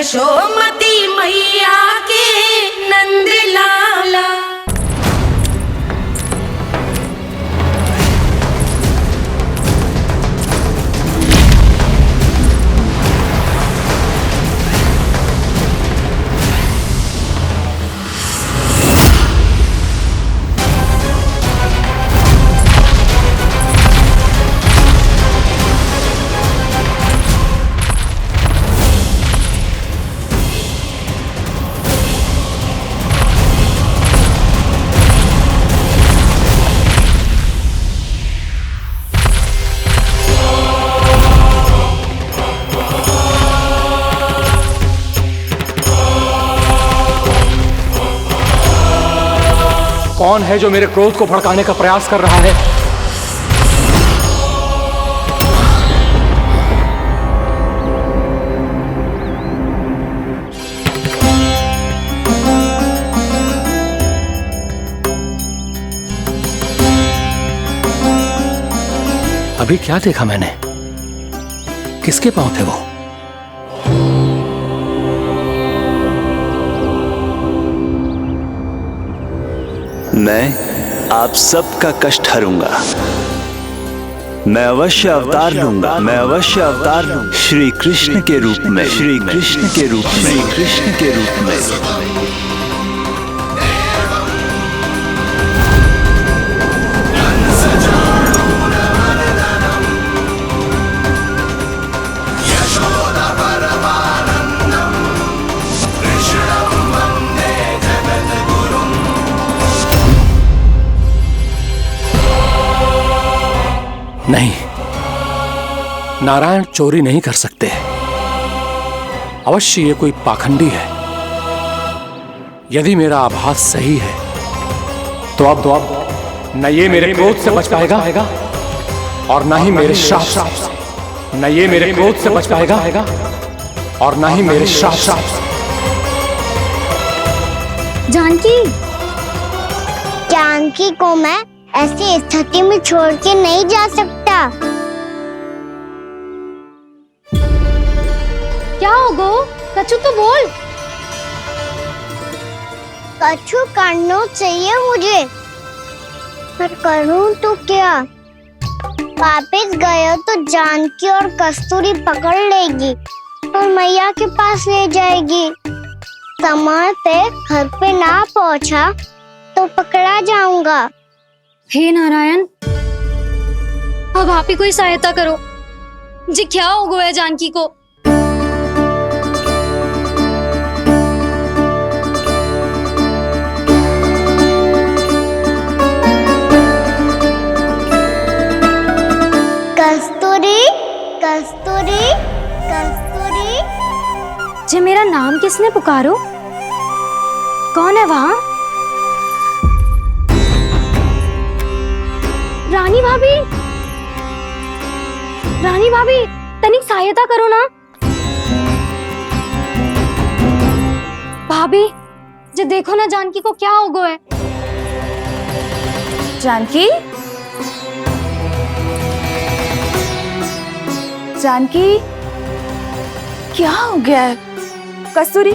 यशोमती मैया के नंद लाला। कौन है जो मेरे क्रोध को भड़काने का प्रयास कर रहा है? अभी क्या देखा मैंने? किसके पांव थे वो? मैं आप सबका कष्ट हरूंगा। मैं अवश्य अवतार लूंगा। मैं अवश्य अवतार लूंगा। श्री कृष्ण के रूप में। श्री कृष्ण के रूप में। श्री कृष्ण के रूप में। नहीं, नारायण चोरी नहीं कर सकते। अवश्य ये कोई पाखंडी है। यदि मेरा आभास सही है तो अब न ये मेरे क्रोध से बच पाएगा और न ही मेरे श्राप से। न ये मेरे क्रोध से बच पाएगा और न ही मेरे श्राप से। जानकी को मैं ऐसी स्थिति में छोड़ के नहीं जा सकता। क्या हो गो? कछु तो बोल। कछु करना चाहिए मुझे, पर करूं तो क्या? वापस गया तो जानकी और कस्तूरी पकड़ लेगी और मैया के पास ले जाएगी। समय पे घर पे ना पहुंचा तो पकड़ा जाऊंगा। हे नारायण, अब आप ही कोई सहायता करो। जी क्या हो गया जानकी को? कस्तूरी, कस्तूरी, कस्तूरी। जी मेरा नाम किसने पुकारो? कौन है वहाँ? रानी भाभी, रानी भाभी, तनिक सहायता करो ना। भाभी, जे देखो ना जानकी को क्या हो गया है। जानकी, जानकी, क्या हो गया है? कस्तूरी,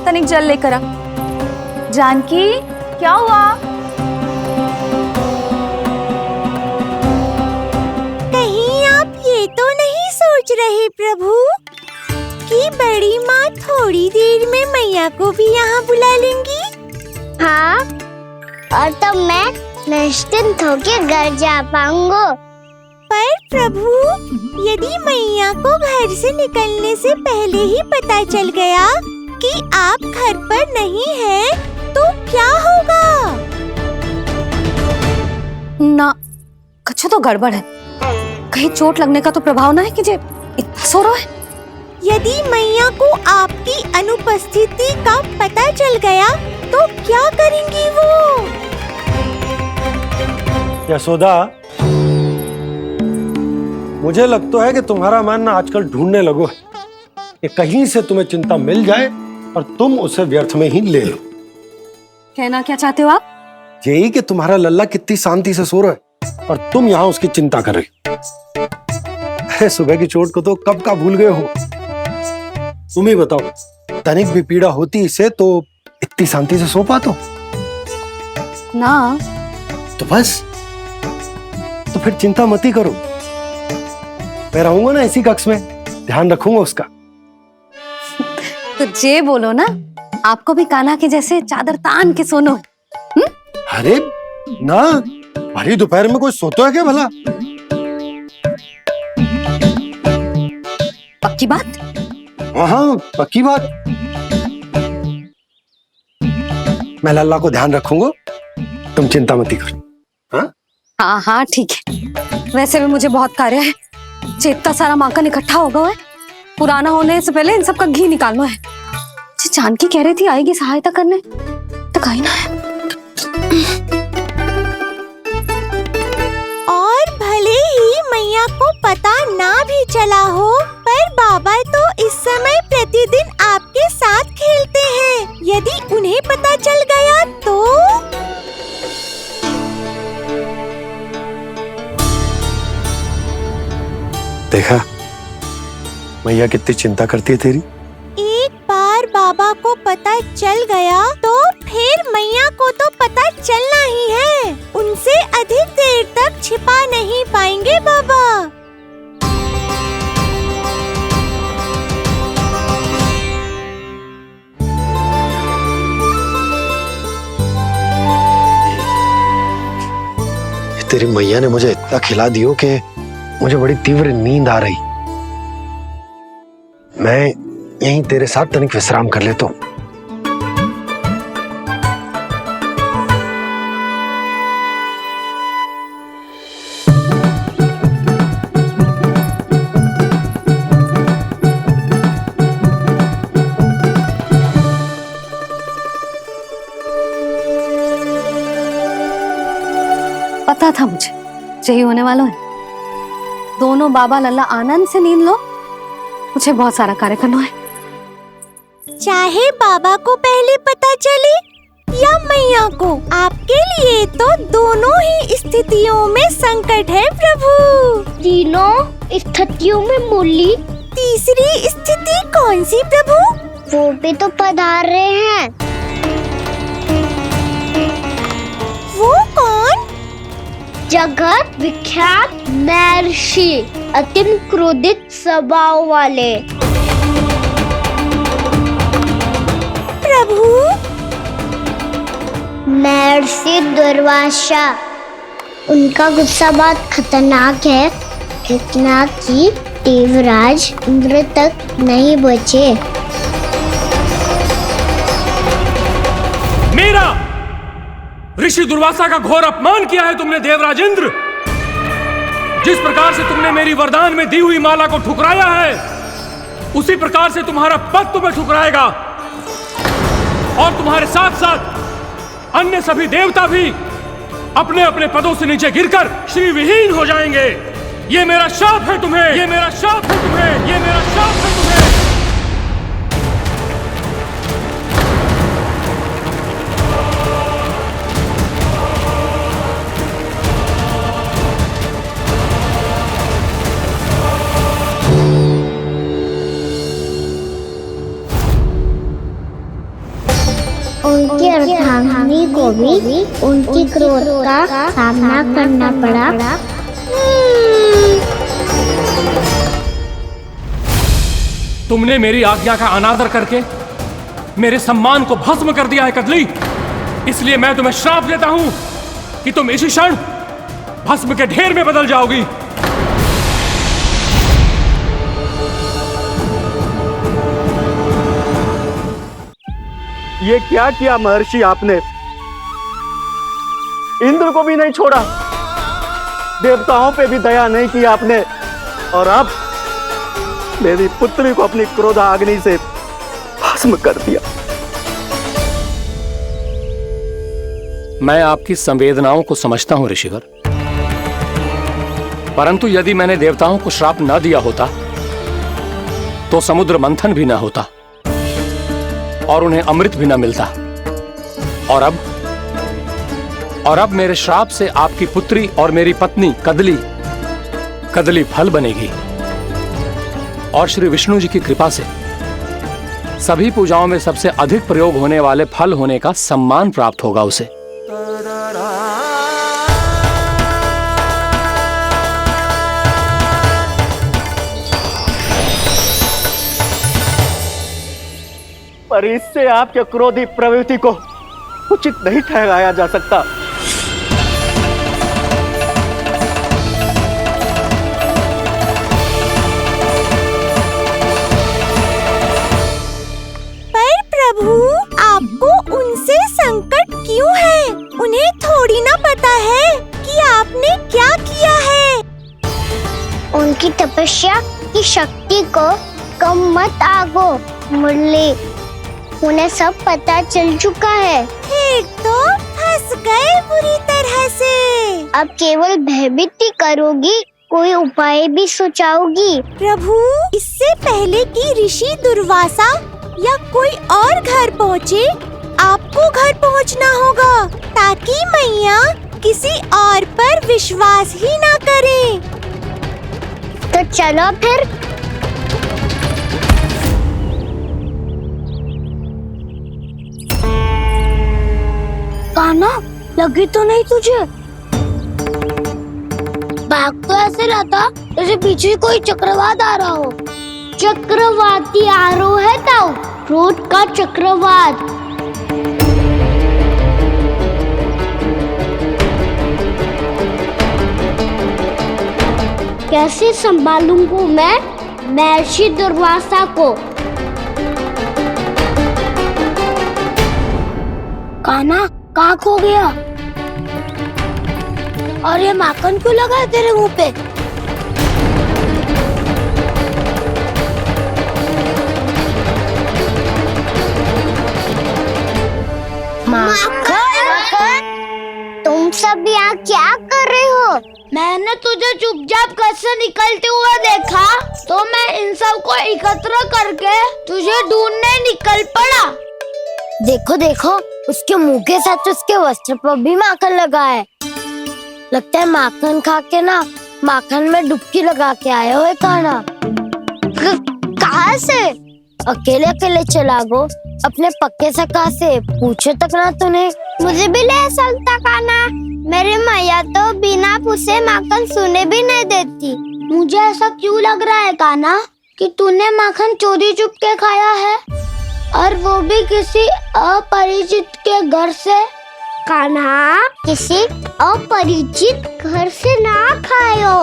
तनिक जल लेकर आ। जानकी, क्या हुआ? तो नहीं सोच रहे प्रभु कि बड़ी माँ थोड़ी देर में मैया को भी यहाँ बुला लेंगी? हाँ, और तब मैं निश्चिंत होकर घर जा पाऊंगा। पर प्रभु, यदि मैया को घर से निकलने से पहले ही पता चल गया कि आप घर पर नहीं हैं, तो क्या होगा? ना, कुछ तो गड़बड़ है। कहीं चोट लगने का तो प्रभाव ना है कि जे इतना सो रहा है। यदि मैया को आपकी अनुपस्थिति का पता चल गया तो क्या करेंगी वो? यशोदा, मुझे लगता है कि तुम्हारा मन ना आजकल ढूंढने लगो है कि कहीं से तुम्हें चिंता मिल जाए और तुम उसे व्यर्थ में ही ले लो। कहना क्या चाहते हो आप? यही कि तुम्हारा लल्ला कितनी शांति से सो रहा है और तुम यहाँ उसकी चिंता कर रही। अरे सुबह की चोट को तो कब का भूल गए हो। तुम ही बताओ, तनिक भी पीड़ा होती इसे तो इतनी शांति से सो पाते हो? ना। तो बस, तो फिर चिंता मत ही करो, मैं रहूंगा ना इसी कक्ष में, ध्यान रखूंगा उसका। तो जे बोलो ना, आपको भी कान्हा के जैसे चादर तान के सोनो। अरे ना, भरी दोपहर में कोई सोता है क्या भला? पक्की बात? हाँ पक्की बात। मैं लल्ला को ध्यान रखूंगा, तुम चिंता मत ही करो। हाँ हाँ हाँ ठीक है। वैसे भी मुझे बहुत कार्य है, इतना सारा माखन इकट्ठा होगा है, पुराना होने से पहले इन सब का घी निकालना है। जानकी कह रही थी आएगी सहायता करने, तो कहीं ना है। और भले ही मैया को पता ना भी चला हो, पर बाबा तो इस समय प्रतिदिन आपके साथ खेलते हैं। यदि उन्हें पता चल गया तो? देखा मैया कितनी चिंता करती है तेरी। एक बार बाबा को पता चल गया तो फिर मैया को तो पता चलना ही है। उनसे अधिक देर तक छिपा नहीं पाएंगे बाबा। तेरी मैया ने मुझे इतना खिला दियो कि मुझे बड़ी तीव्र नींद आ रही। मैं यहीं तेरे साथ तनिक विश्राम कर लेता हूँ। पता था मुझे यही होने वाला है। दोनों बाबा लल्ला आनंद से नींद लो, मुझे बहुत सारा कार्य करना है। चाहे बाबा को पहले पता चले या मैया को, आपके लिए तो दोनों ही स्थितियों में संकट है प्रभु। तीनों स्थितियों में मुरली, तीसरी स्थिति कौन सी प्रभु? वो भी तो पधार रहे हैं। वो कौन? जगत विख्यात महर्षि, अत्यंत क्रोधित स्वभाव वाले। प्रभु महर्षि दुर्वासा। उनका गुस्सा बहुत खतरनाक है, इतना कि देवराज इंद्र तक नहीं बचे। मेरा ऋषि दुर्वासा का घोर अपमान किया है तुमने देवराज इंद्र। जिस प्रकार से तुमने मेरी वरदान में दी हुई माला को ठुकराया है, उसी प्रकार से तुम्हारा पद तुम्हें ठुकराएगा, और तुम्हारे साथ साथ अन्य सभी देवता भी अपने अपने पदों से नीचे गिरकर श्री विहीन हो जाएंगे। ये मेरा शाप है तुम्हें, ये मेरा शाप है तुम्हें, ये मेरा शाप है तुम्हें। उनकी अर्धांगिनी को भी उनकी क्रोध का सामना करना पड़ा। तुमने मेरी आज्ञा का अनादर करके मेरे सम्मान को भस्म कर दिया है कदली। इसलिए मैं तुम्हें श्राप देता हूं कि तुम इसी क्षण भस्म के ढेर में बदल जाओगी। ये क्या किया महर्षि आपने? इंद्र को भी नहीं छोड़ा, देवताओं पे भी दया नहीं की आपने, और अब मेरी पुत्री को अपनी क्रोधाग्नि से भस्म कर दिया। मैं आपकी संवेदनाओं को समझता हूं ऋषिवर, परंतु यदि मैंने देवताओं को श्राप न दिया होता तो समुद्र मंथन भी न होता और उन्हें अमृत भी न मिलता। और अब मेरे श्राप से आपकी पुत्री और मेरी पत्नी कदली फल बनेगी, और श्री विष्णु जी की कृपा से सभी पूजाओं में सबसे अधिक प्रयोग होने वाले फल होने का सम्मान प्राप्त होगा उसे। पर इससे आपके क्रोधी प्रवृत्ति को उचित नहीं ठहराया जा सकता। पर प्रभु, आपको उनसे संकट क्यों है? उन्हें थोड़ी ना पता है कि आपने क्या किया है। उनकी तपस्या की शक्ति को कम मत आगो मुरली, उन्हें सब पता चल चुका है। फिर तो फंस गए बुरी तरह से। अब केवल भयभीत ही करोगी, कोई उपाय भी सुझाओगी? प्रभु, इससे पहले कि ऋषि दुर्वासा या कोई और घर पहुँचे, आपको घर पहुँचना होगा ताकि मैया किसी और पर विश्वास ही ना करें। तो चलो फिर। कान्हा, लगी तो नहीं तुझे? भाग तो ऐसे रहा था जैसे पीछे कोई चक्रवात आ रहा हो। चक्रवाती आरोह है ताऊ, क्रोध का चक्रवात। कैसे संभालूंगा मैं महर्षि दुर्वासा को? कान्हा, कहाँ खो गया? और ये माखन क्यों लगा है तेरे मुंह पे? माखन, तुम सब यहाँ क्या कर रहे हो? मैंने तुझे चुपचाप घर से निकलते हुए देखा तो मैं इन सब को एकत्र करके तुझे ढूंढने निकल पड़ा। देखो देखो, उसके मुंह के साथ उसके वस्त्र पर भी माखन लगा है। लगता है माखन खा के ना माखन में डुबकी लगा के आए हो कान्हा। कहाँ से? अकेले अकेले चला गो अपने पक्के सखा से, पूछो तक ना तूने। मुझे भी ले चलता कान्हा, मेरी मैया तो बिना पूछे माखन सुने भी नहीं देती। मुझे ऐसा क्यों लग रहा है कान्हा कि तूने माखन चोरी चुप के खाया है, और वो भी किसी अपरिचित के घर से? कान्हा, किसी अपरिचित घर से ना खायो।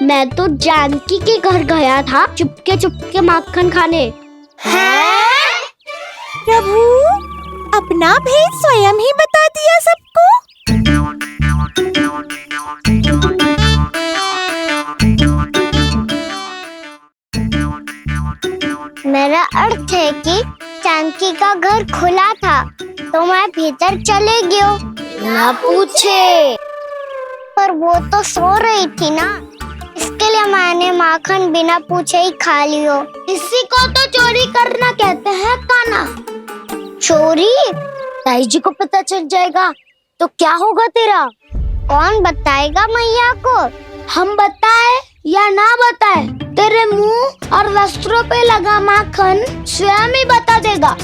मैं तो जानकी के घर गया था चुपके माखन खाने। हैं? प्रभु, अपना भेद स्वयं ही बता दिया सबको। मेरा अर्थ है कि जानकी का घर खुला था तो मैं भीतर चले गयो। ना पूछे। पर वो तो सो रही थी ना, इसके लिए मैंने माखन बिना पूछे ही खा लियो। इसी को तो चोरी करना कहते हैं कान्हा। चोरी? ताई जी को पता चल जाएगा तो क्या होगा तेरा? कौन बताएगा मैया को? हम बताए या ना बताए, तेरे मुंह और वस्त्रों पे लगा माखन स्वयं ही बता देगा।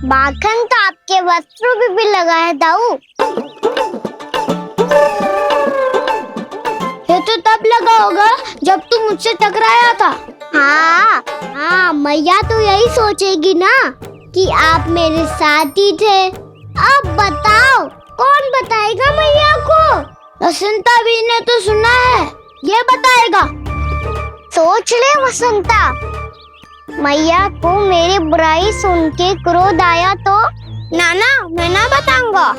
माखन तो आपके वस्त्रों पे भी लगा है दाऊ। ये तो तब लगा होगा जब तू मुझसे टकराया था। हाँ, मैया तो यही सोचेगी ना कि आप मेरे साथ ही थे। अब बताओ, कौन बताएगा मैया को? वसंता भी ने तो सुना है, ये बताएगा। सोच ले वसंता, मैया को मेरी बुराई सुन के क्रोध आया तो? नाना, मैं ना बताऊंगा।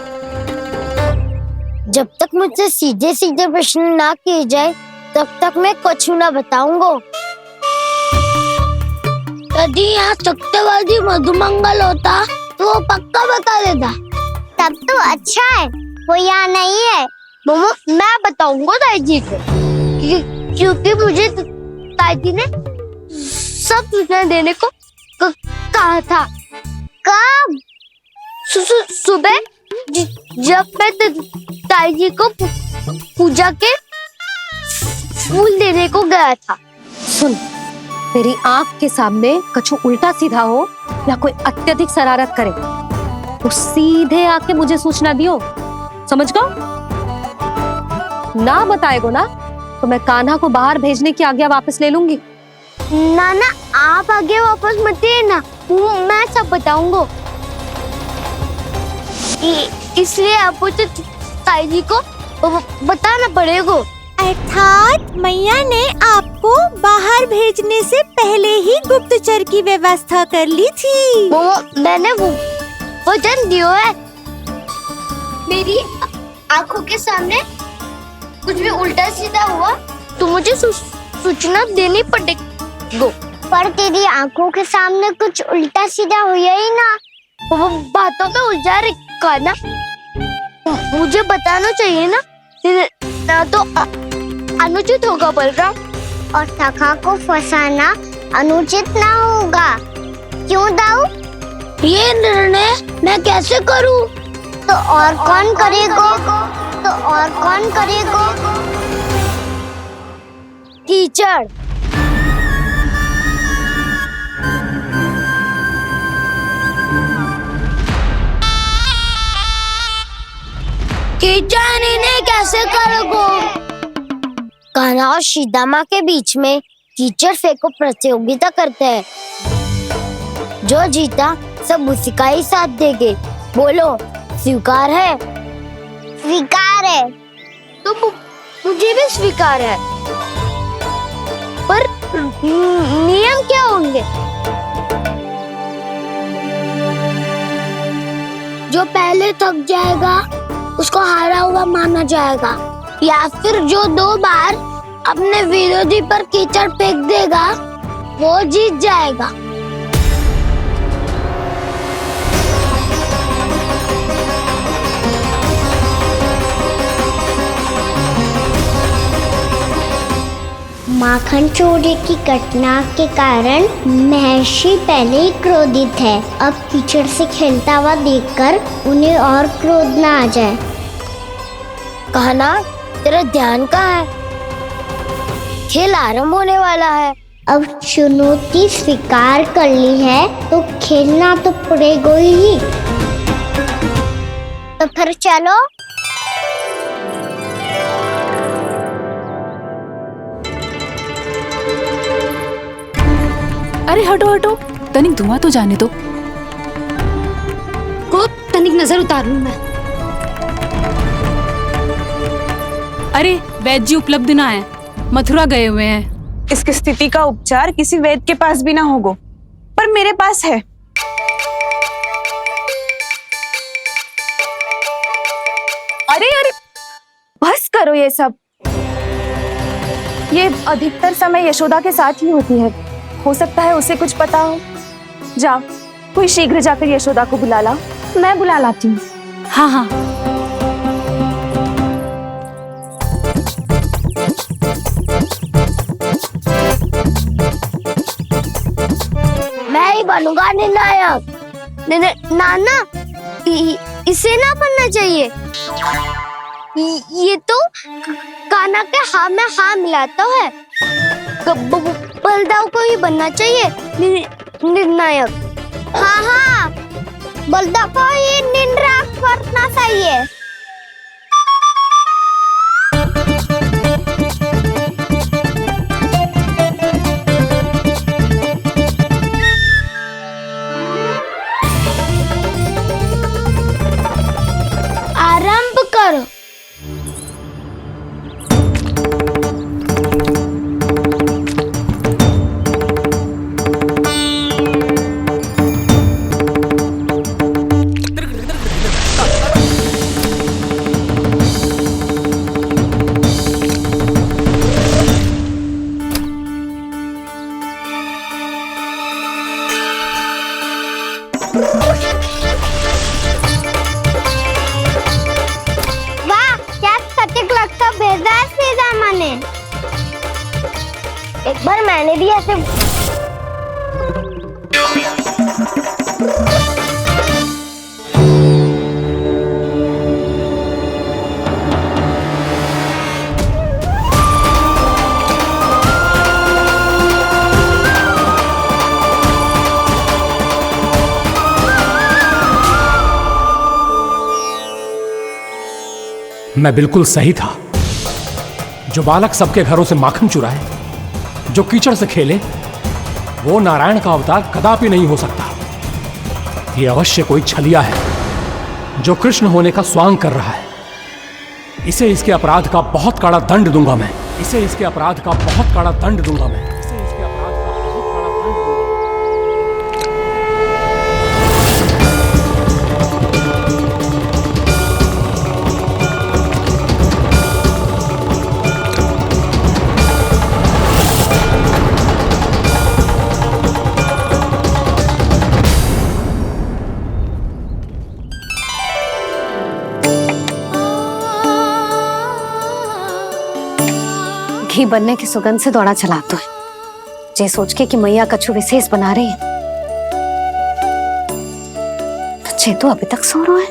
जब तक मुझसे सीधे सीधे प्रश्न ना किए जाए तब तक मैं कुछ ना बताऊंगा। यदि यहाँ सत्यवादी मधुमंगल होता तो वो पक्का बता देता। तब तो अच्छा है वो यहाँ नहीं है। मम्मा, मैं बताऊंगा ताई जी को, क्योंकि मुझे ताई जी ने सब सूचना देने को कहा था। कब? सुबह जब मैं ताई जी को पूजा के फूल देने को गया था। सुन, तेरी आंख के सामने कछु उल्टा सीधा हो या कोई अत्यधिक शरारत करे तो सीधे आके मुझे सूचना दियो, समझ गो? ना बताएगो ना तो मैं कान्हा को बाहर भेजने की आज्ञा वापस ले लूंगी। नाना आप आगे वापस मत ना, मैं सब बताऊंगा। इसलिए आपको तो ताई जी को बताना पड़ेगा। अर्थात मैया ने आपको बाहर भेजने से पहले ही गुप्तचर की व्यवस्था कर ली थी। वो मैंने वो वचन दिया है। मेरी आंखों के सामने कुछ भी उल्टा सीधा हुआ तो मुझे सूचना देनी पड़ेगी। पर तेरी आंखों के सामने कुछ उल्टा सीधा हुआ ही ना। वो बातों में उलझा रखा ना, मुझे बताना चाहिए ना तो अनुचित होगा बलराम। और सखा को फंसाना अनुचित ना होगा, क्यों दाऊ? ये निर्णय मैं कैसे करूं? तो और कौन करेगा? कीचड़। कीचड़ इन्हें कैसे करोगे? कान्हा और सीता माँ के बीच में कीचड़ फेंको प्रतियोगिता करते हैं। जो जीता सब उसी का ही साथ देंगे। बोलो स्वीकार है? स्वीकार है। तो मुझे भी स्वीकार है, पर नियम क्या होंगे? जो पहले थक जाएगा उसको हारा हुआ माना जाएगा, या फिर जो 2 बार अपने विरोधी पर कीचड़ फेंक देगा वो जीत जाएगा। माखन चोरी की घटना के कारण महर्षि पहले ही क्रोधित है। अब कीचड़ से खेलता हुआ देखकर उन्हें और क्रोध ना आ जाए। कान्हा तेरा ध्यान कहाँ है? खेल आरंभ होने वाला है। अब चुनौती स्वीकार कर ली है तो खेलना तो पड़ेगा ही। तो फिर चलो। अरे हटो हटो, तनिक धुआं तो जाने दो। को तनिक नजर उतार लूं मैं। अरे वैद्य जी उपलब्ध ना है, मथुरा गए हुए हैं। इसकी स्थिति का उपचार किसी वैद्य के पास भी ना होगा, पर मेरे पास है। अरे अरे बस करो ये सब। ये अधिकतर समय यशोदा के साथ ही होती है। हो सकता है उसे कुछ पता हो। जा, कोई शीघ्र जाकर यशोदा को बुला ला। मैं बुला लाती हूँ। हाँ हाँ। मैं ही बनूंगा निर्णायक। नाना इसे ना बनना चाहिए। ये तो कान्हा के हाँ में हाँ मिलाता है। बलदाव को ही बनना चाहिए निर्णायक। हाँ, बलदाव को ही निर्णायक करना चाहिए। आरंभ करो। एक बार मैंने भी ऐसे मैं बिल्कुल सही था। जो बालक सबके घरों से माखन चुराए, जो कीचड़ से खेले, वो नारायण का अवतार कदापि नहीं हो सकता। ये अवश्य कोई छलिया है जो कृष्ण होने का स्वांग कर रहा है। इसे इसके अपराध का बहुत कड़ा दंड दूंगा मैं। इसे इसके अपराध का बहुत कड़ा दंड दूंगा मैं। इसे इसके अपराध का बहुत कड़ा दंड दूंगा। घी बनने की सुगंध से दौड़ा चला तो है, जे सोच के कि मैया कछु विशेष बना रही है, तो चे तो अभी तक सो रहा है।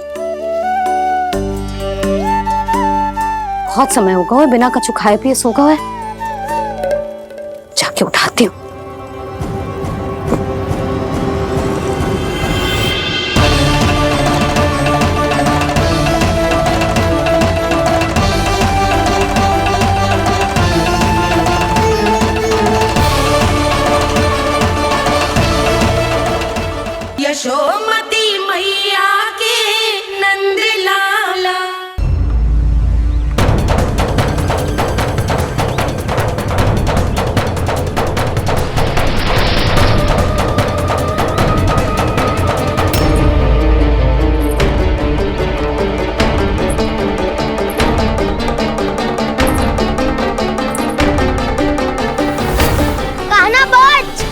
बहुत समय हो गया है, बिना कछु खाए पिए सो गया है। जाके उठाती हूँ। यशोमती मैया के नंद लाला। कान्हा बच।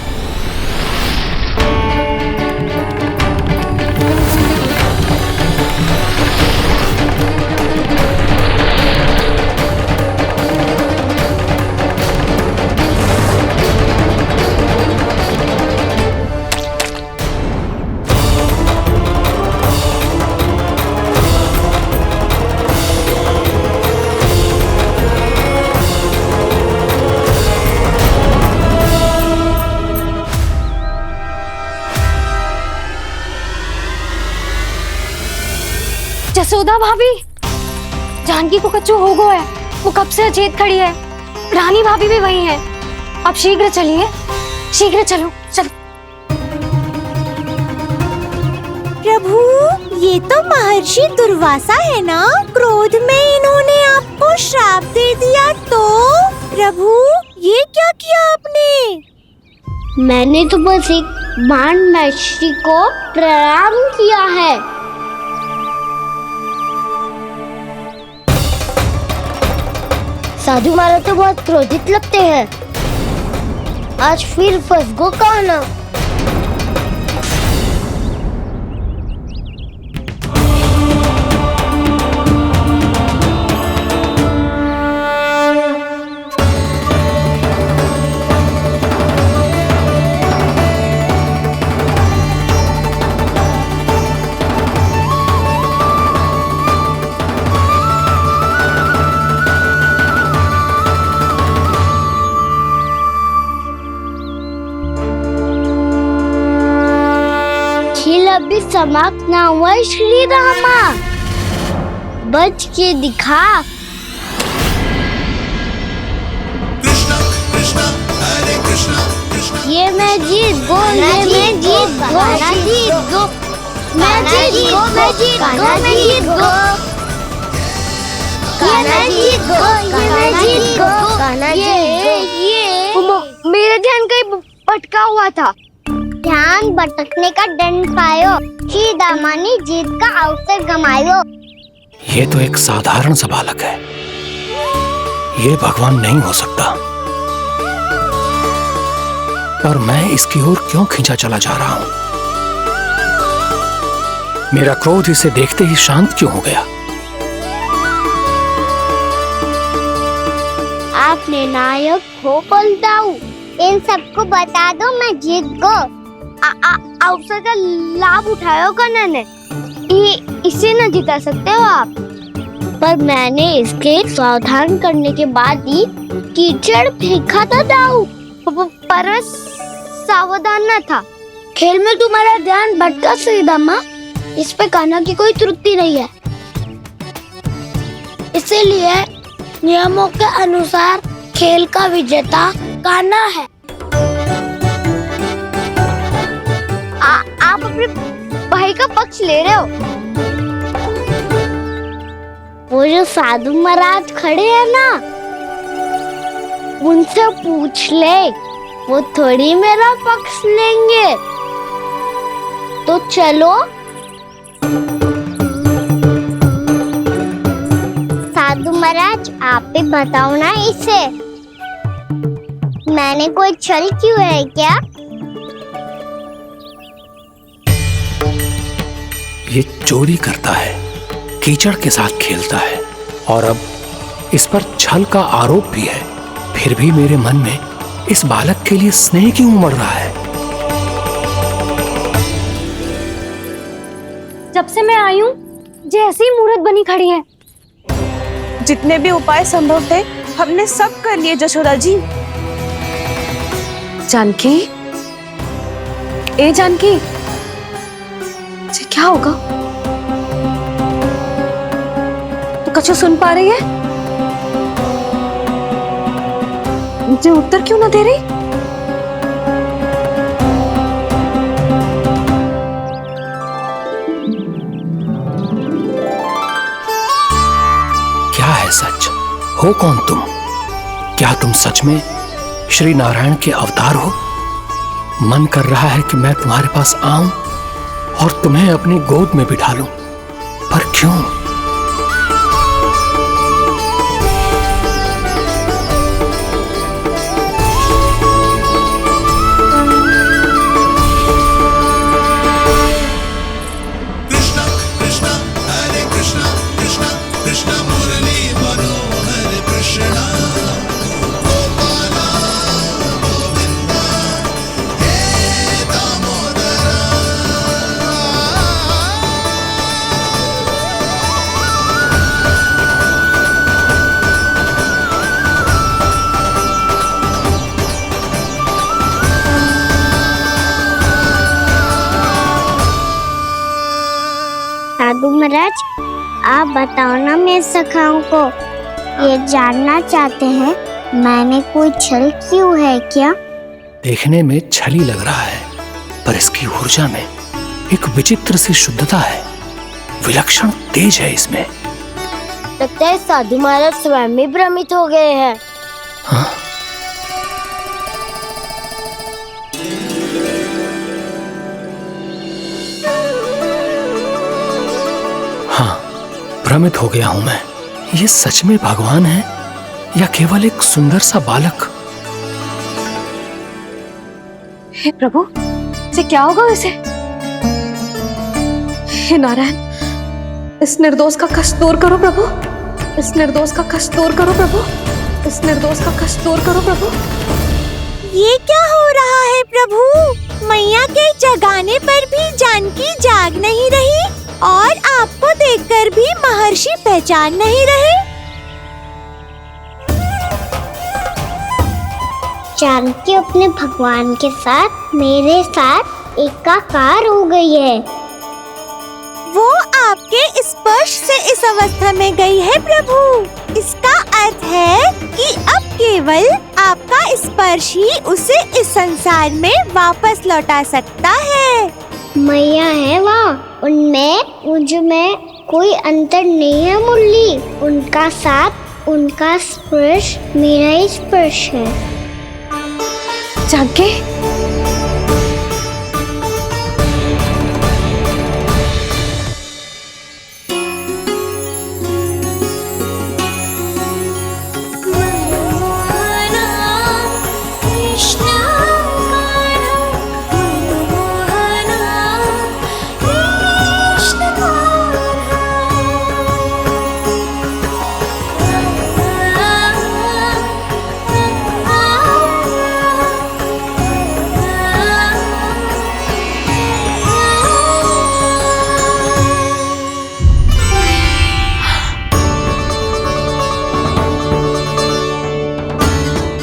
जसोदा भाभी, जानकी को कच्चू हो गया है। वो कब से अचेत खड़ी है। रानी भाभी भी वही है। आप शीघ्र चलिए, शीघ्र चलो चलो। प्रभु, ये तो महर्षि दुर्वासा है ना? क्रोध में इन्होंने आपको श्राप दे दिया तो? प्रभु, ये क्या किया आपने? मैंने तो बस एक बाण महर्षि को प्रणाम किया है। साधु महाराज तो बहुत क्रोधित लगते हैं। आज फिर फंस गो कान्हा। खेल अभी समाप्त ना हुआ है श्री रामा। बच के दिखा। ये मैं जीत गो, ये मैं जीत गो, मैं जीत गो, मैं जीत गो, मैं जीत गो, मैं जीत गो, ये मैं जीत गो, ये मैं जीत गो, ये मेरा ध्यान कहीं भटका हुआ था। ध्यान भटकने का दंड पायो, श्री दामानी जीत का अवसर गमायो। ये तो एक साधारण सा बालक है, ये भगवान नहीं हो सकता। पर मैं इसकी ओर क्यों खींचा चला जा रहा हूं? मेरा क्रोध इसे देखते ही शांत क्यों हो गया? आपने नायक हो पलटाऊ। इन सबको बता दो मैं जीत गो। अवसर का लाभ उठायो कन्हा ने। इसे न जिता सकते हो आप। पर मैंने इसके सावधान करने के बाद ही कीचड़ फेंका था दाऊ। पर सावधान न था। खेल में तुम्हारा ध्यान भटका श्रीदामा। इस पे कान्हा की कोई त्रुटि नहीं है। इसीलिए नियमों के अनुसार खेल का विजेता कान्हा है। आप अपने भाई का पक्ष ले रहे हो? वो जो साधु महाराज खड़े हैं ना, उनसे पूछ ले, वो थोड़ी मेरा पक्ष लेंगे। तो चलो। साधु महाराज, आप ही बताओ ना इसे, मैंने कोई छल क्यों है क्या? ये चोरी करता है, कीचड़ के साथ खेलता है और अब इस पर छल का आरोप भी है। फिर भी मेरे मन में इस बालक के लिए स्नेह क्यों उमड़ रहा है? जब से मैं आई हूँ जैसी मूर्त बनी खड़ी है। जितने भी उपाय संभव थे हमने सब कर लिए जशोदा जी। जानकी, ए जानकी, ये क्या होगा? तो कछु सुन पा रही है? मुझे उत्तर क्यों ना दे रही? क्या है सच? हो कौन तुम? क्या तुम सच में श्री नारायण के अवतार हो? मन कर रहा है कि मैं तुम्हारे पास आऊं और तुम्हें अपनी गोद में बिठा लूं, पर क्यों? साधु महाराज, आप बताओ ना मेरे सखाओं को, ये जानना चाहते हैं मैंने कोई छल क्यों है क्या? देखने में छली लग रहा है, पर इसकी ऊर्जा में एक विचित्र सी शुद्धता है, विलक्षण तेज है इसमें। लगता है साधु महाराज स्वयं ही भ्रमित हो गए हैं। हाँ? हाँ, भ्रमित हो गया हूं मैं। ये सच में भगवान है या केवल एक सुंदर सा बालक? हे प्रभु, इसे क्या होगा इसे? हे नारायण, इस निर्दोष का कष्ट दूर करो प्रभु, इस निर्दोष का कष्ट दूर करो प्रभु, इस निर्दोष का कष्ट दूर करो प्रभु। ये क्या हो रहा है प्रभु? मैया के जगाने पर भी जानकी जाग नहीं रही और आपको देखकर भी महर्षि पहचान नहीं रहे। जानकी अपने भगवान के साथ मेरे साथ एकाकार हो गई है। वो आपके स्पर्श से इस अवस्था में गई है प्रभु। इसका अर्थ है कि अब केवल आपका स्पर्श ही उसे इस संसार में वापस लौटा सकता है। मैया है वहाँ, उनमें मुझ में कोई अंतर नहीं है मुरली। उनका साथ, उनका स्पर्श मेरा ही स्पर्श है। जानकी,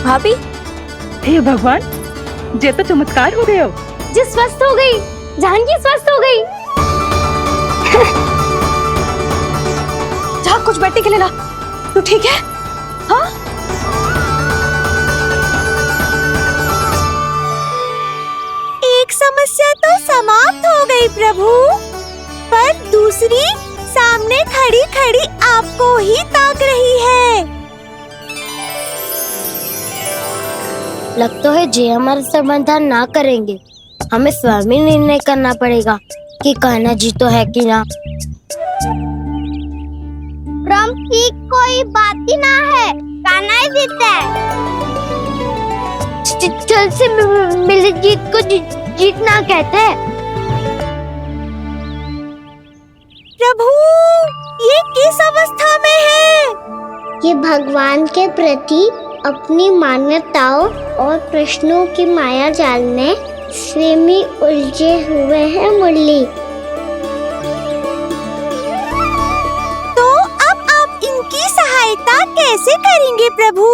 भाभी, हे भगवान, ये तो चमत्कार हो गए हो। जी स्वस्थ हो गई, जानकी स्वस्थ हो गई। जा कुछ बैठने के लिए ला, तू ठीक है? हाँ? एक समस्या तो समाप्त हो गई प्रभु, पर दूसरी सामने खड़ी खड़ी आपको ही ताक रही है। लगता है जी हमारा समाधान ना करेंगे, हमें स्वयं ही निर्णय करना पड़ेगा कि कान्हा जी तो है कि ना। की कोई बात ही ना है, कान्हा ही जीतता है। चल से मिली जीत को जीतना कहते हैं। प्रभु ये किस अवस्था में है? ये भगवान के प्रति अपनी मान्यताओं और प्रश्नों की माया जाल में स्वयं ही उलझे हुए हैं मुरली। तो अब आप इनकी सहायता कैसे करेंगे प्रभु?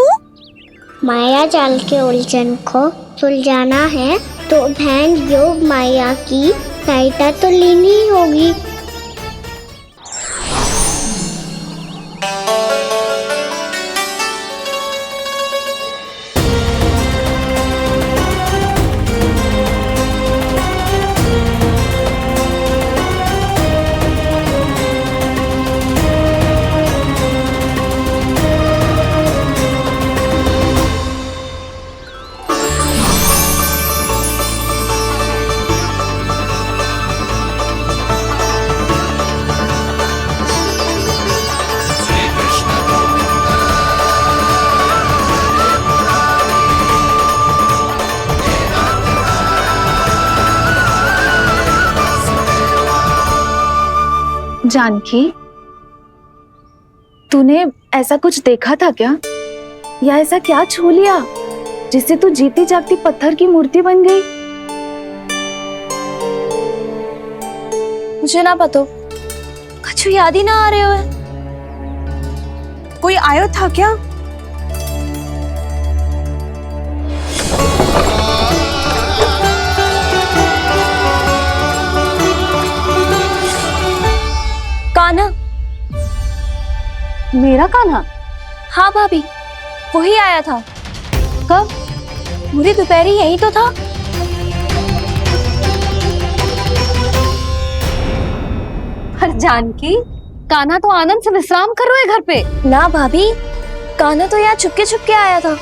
माया जाल के उलझन को सुलझाना है तो बहन योग माया की सहायता तो लेनी ही होगी। जानकी, तूने ऐसा कुछ देखा था क्या, या ऐसा क्या छू लिया जिससे तू जीती जागती पत्थर की मूर्ति बन गई? मुझे ना पता, कुछ याद ही ना आ रहे हो। कोई आयो था क्या? कान्हा, मेरा कान्हा? हाँ भाभी, वही आया था। कब? पूरी दोपहर यही तो था। पर जानकी, कान्हा तो आनंद से विश्राम कर रहे घर पे। ना भाभी, कान्हा तो यहाँ छुपके आया था।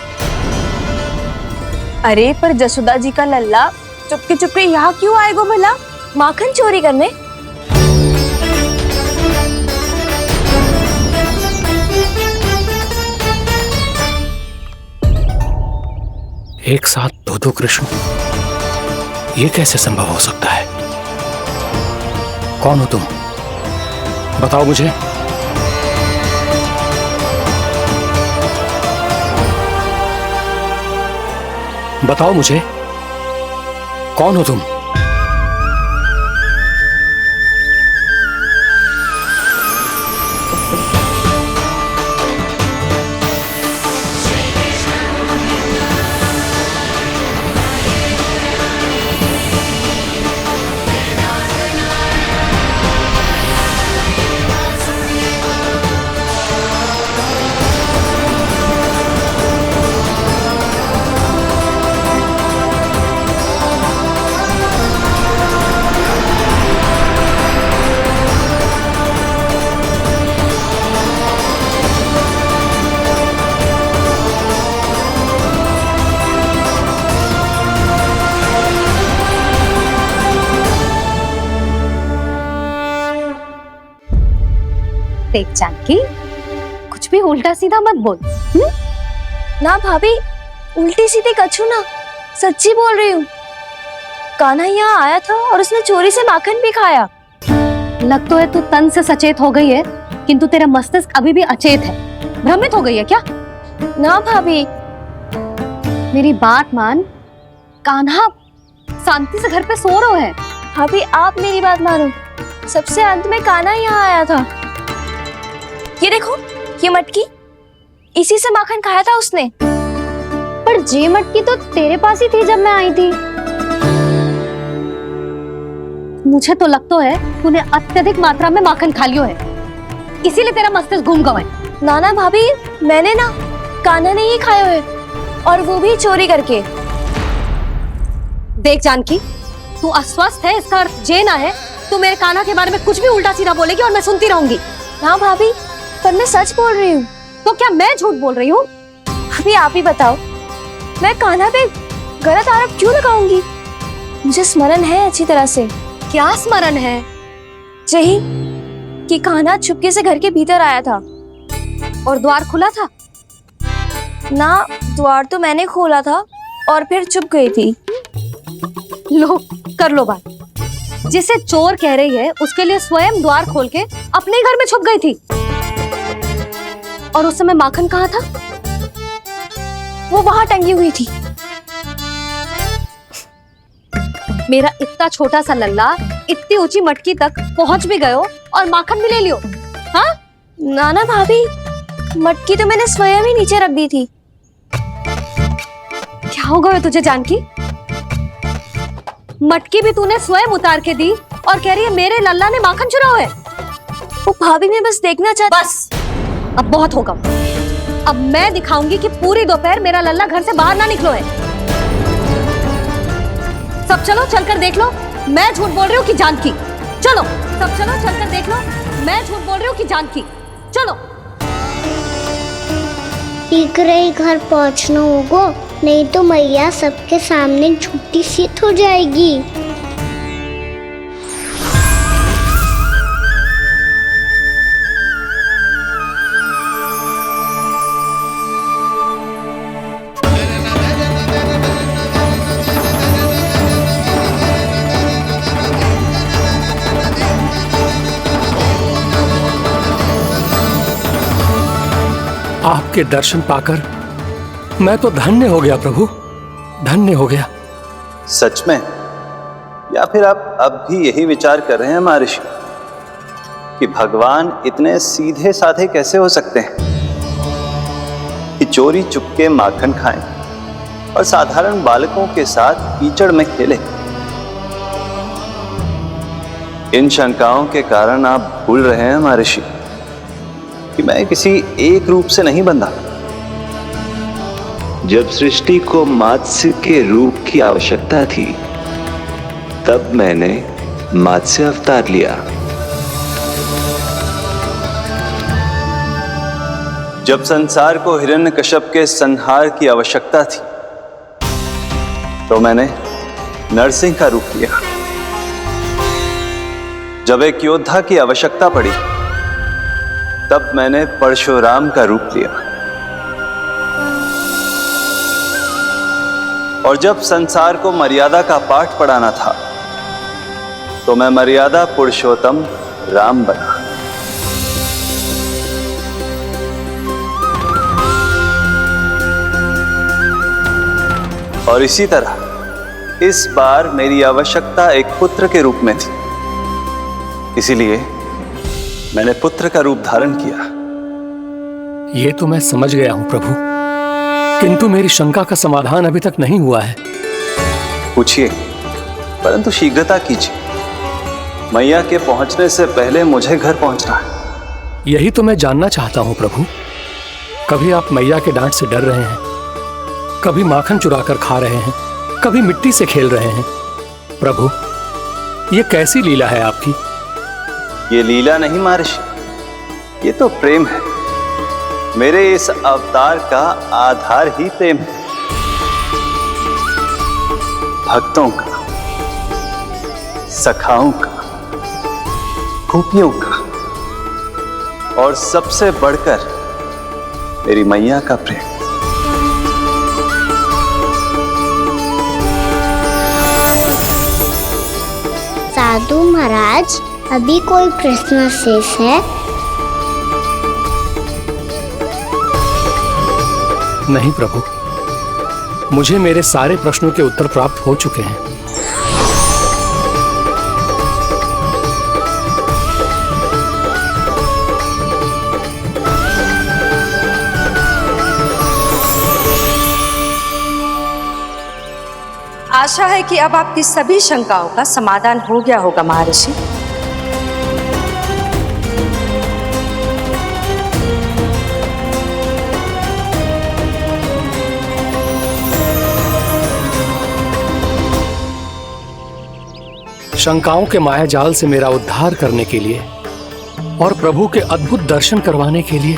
अरे पर जसोदा जी का लल्ला चुपके यहाँ क्यों आएगा भला? माखन चोरी करने? एक साथ दो कृष्ण, ये कैसे संभव हो सकता है? कौन हो तुम? बताओ मुझे। बताओ मुझे, कौन हो तुम? देख जानकी, कुछ भी उल्टा सीधा मत बोल। ना भाभी, उल्टी सीधी कछू ना, सच्ची बोल रही हूँ। कान्हा यहाँ आया था और उसने चोरी से माखन भी खाया। लग तो है तू तन से सचेत हो गई है, किंतु तेरा मस्तिष्क अभी भी अचेत है। भ्रमित हो गई है क्या? ना भाभी, मेरी बात मान, कान्हा शांति से घर पे सो रहे हैं। भाभी आप मेरी बात मानो, सबसे अंत में कान्हा यहाँ आया था। ये देखो, ये मटकी, इसी से माखन खाया था उसने। पर जे मटकी तो तेरे पास ही थी जब मैं आई थी। मुझे तो लगता है तूने अत्यधिक मात्रा में माखन खा लियो है, इसीलिए तेरा मस्तिष्क घूम गया है। नाना भाभी, मैंने ना कान्हा ने ही खाए हुए, और वो भी चोरी करके। देख जानकी, तू अस्वस्थ है इसका अर्थ ये ना है तू मेरे कान्हा के बारे में कुछ भी उल्टा सीधा बोलेगी और मैं सुनती रहूंगी। हाँ भाभी, पर मैं सच बोल रही हूँ। तो क्या मैं झूठ बोल रही हूँ? अभी आप ही बताओ, मैं कान्हा पे गलत आरोप क्यों लगाऊंगी? मुझे स्मरण है अच्छी तरह से। क्या स्मरण है? यही कि कान्हा चुपके से घर के भीतर आया था। और द्वार खुला था? ना, द्वार तो मैंने खोला था और फिर चुप गई थी। लो, कर लो बात। जिसे चोर कह रही है उसके लिए स्वयं द्वार खोल के अपने घर में छुप गई थी। और उस समय माखन कहाँ था? वो वहां टंगी हुई थी। मेरा इतना छोटा सा लल्ला इतनी ऊंची मटकी तक पहुंच भी गयो और माखन भी ले लियो। हाँ? नाना भाभी, मटकी तो मैंने स्वयं ही नीचे रख दी थी। क्या हो गया तुझे जानकी? मटकी भी तूने स्वयं उतार के दी और कह रही है मेरे लल्ला ने माखन चुराया है। वो भाभी, मैं बस देखना चाहती। बस, अब बहुत होगा। अब मैं दिखाऊंगी कि पूरी दोपहर मेरा लल्ला घर से बाहर ना निकलो है। सब चलो, चलकर देख लो मैं झूठ बोल रही हूँ कि जानकी। चलो सब चलो, चलकर देख लो मैं झूठ बोल रही हूँ कि जानकी। चलो। शीघ्र ही घर पहुंचना होगा, नहीं तो मैया सबके सामने झूठी सिद्ध हो जाएगी। आपके दर्शन पाकर मैं तो धन्य हो गया प्रभु, धन्य हो गया। सच में? या फिर आप अब भी यही विचार कर रहे हैं महर्षि कि भगवान इतने सीधे साधे कैसे हो सकते हैं कि चोरी चुपके माखन खाएं और साधारण बालकों के साथ कीचड़ में खेलें? इन शंकाओं के कारण आप भूल रहे हैं महर्षि कि मैं किसी एक रूप से नहीं बंधा। जब सृष्टि को मत्स्य के रूप की आवश्यकता थी तब मैंने मत्स्य अवतार लिया। जब संसार को हिरण्यकश्यप के संहार की आवश्यकता थी तो मैंने नरसिंह का रूप लिया। जब एक योद्धा की आवश्यकता पड़ी तब मैंने परशुराम का रूप लिया। और जब संसार को मर्यादा का पाठ पढ़ाना था तो मैं मर्यादा पुरुषोत्तम राम बना। और इसी तरह इस बार मेरी आवश्यकता एक पुत्र के रूप में थी, इसीलिए मैंने पुत्र का रूप धारण किया। ये तो मैं समझ गया हूं प्रभु, किंतु मेरी शंका का समाधान अभी तक नहीं हुआ है। पूछिए, परंतु शीघ्रता कीजिए। मैया के पहुंचने से पहले मुझे घर पहुंचना है। यही तो मैं जानना चाहता हूं प्रभु। कभी आप मैया के डांट से डर रहे हैं, कभी माखन चुराकर खा रहे हैं, कभी मिट्टी से खेल रहे हैं। प्रभु, ये कैसी लीला है आपकी? ये लीला नहीं महर्षि, ये तो प्रेम है। मेरे इस अवतार का आधार ही प्रेम है। भक्तों का, सखाओं का, गोपियों का और सबसे बढ़कर मेरी मैया का प्रेम। साधु महाराज, अभी कोई प्रश्न शेष है? नहीं प्रभु, मुझे मेरे सारे प्रश्नों के उत्तर प्राप्त हो चुके हैं। आशा है कि अब आपकी सभी शंकाओं का समाधान हो गया होगा महर्षि। शंकाओं के माया जाल से मेरा उद्धार करने के लिए और प्रभु के अद्भुत दर्शन करवाने के लिए